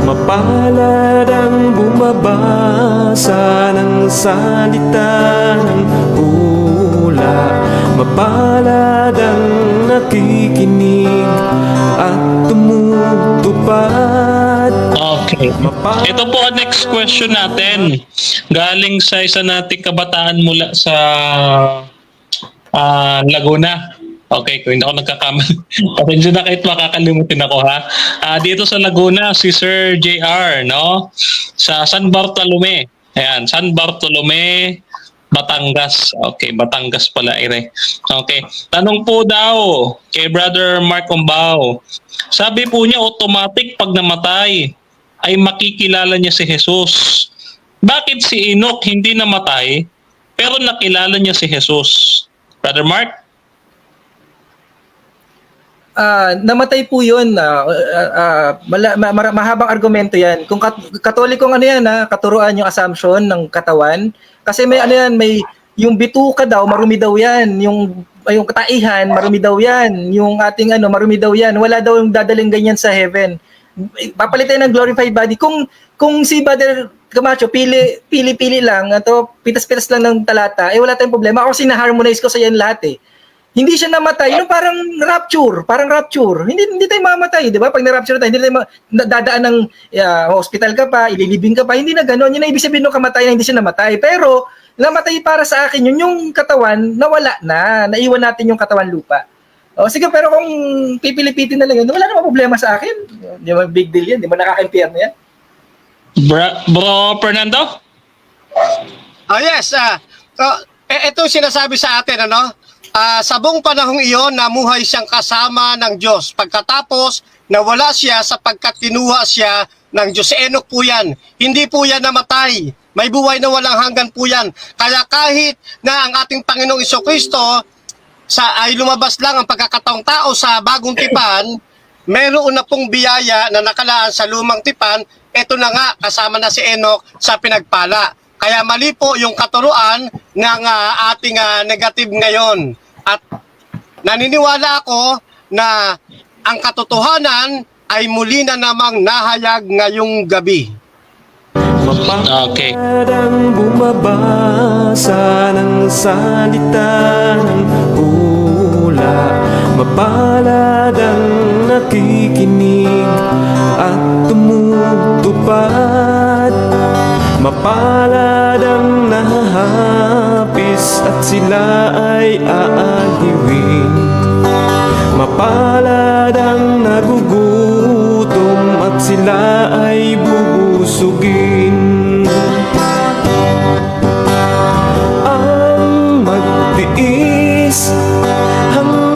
Mapalad ang bumabasa ng salita ng hula. Mapalad ang nakikinig at tumutupad. Okay. Ito po ang next question natin. Galing sa isa nating kabataan mula sa Laguna. Okay, kung hindi ako nagkakamali. Pasensya na kahit makakalimutin ako ha. Dito sa Laguna, si Sir JR, no? Sa San Bartolome. Ayan, San Bartolome, Batangas. Okay, Batangas pala, ire. Okay. Tanong po daw kay Brother Mark Umbao. Sabi po niya, automatic pag namatay ay makikilala niya si Jesus. Bakit si Enoch hindi namatay pero nakilala niya si Jesus? Brother Mark? Namatay po yun. Mahabang argumento yan. Kung katolikong ano yan, katuruan yung assumption ng katawan. Kasi may ano yan, may yung bituka daw, marumi daw yan. Yung kataihan, marumi daw yan. Yung ating marumi daw yan. Wala daw yung dadaling ganyan sa heaven. Papalitan ng glorified body. Kung si Brother Camacho, pili lang, pitas-pitas lang ng talata, wala tayong problema. Ako sinaharmonize ko sa yan lahat eh. Hindi siya namatay, parang rapture. Hindi tayo mamatay, di ba? Pag na-rapture tayo, hindi tayo dadaan ng hospital ka pa, ililibing ka pa, hindi na gano'n. Yun na ibig sabihin ng kamatayan, hindi siya namatay. Pero, namatay para sa akin yun, yung katawan, nawala na. Naiwan natin yung katawan lupa. Sige, pero kung pipilipitin na lang yun, wala namang problema sa akin. Hindi mo big deal yan, hindi mo nakaka-impierno yan. Bro Fernando? Yes. Ito sinasabi sa atin, sa buong panahong iyon, namuhay siyang kasama ng Diyos. Pagkatapos, nawala siya sapagkat kinuha siya ng Diyos. Enoch po yan. Hindi po yan namatay. May buhay na walang hanggan po yan. Kaya kahit na ang ating Panginoong Jesucristo ay lumabas lang ang pagkakataong tao sa bagong tipan, meron na pong biyaya na nakalaan sa lumang tipan. Ito na nga, kasama na si Enoch sa pinagpala. Kaya mali po yung katuruan ng ating negative ngayon. At naniniwala ako na ang katotohanan ay muli na namang nahayag ngayong gabi. Okay. Mapalad ang bumabasa ng salita ng hula. Mapalad ang nakikinig at tumutupad. Mapalad ang nahahapis at sila ay aaliwin. Mapalad ang nagugutom at sila ay bubusugin.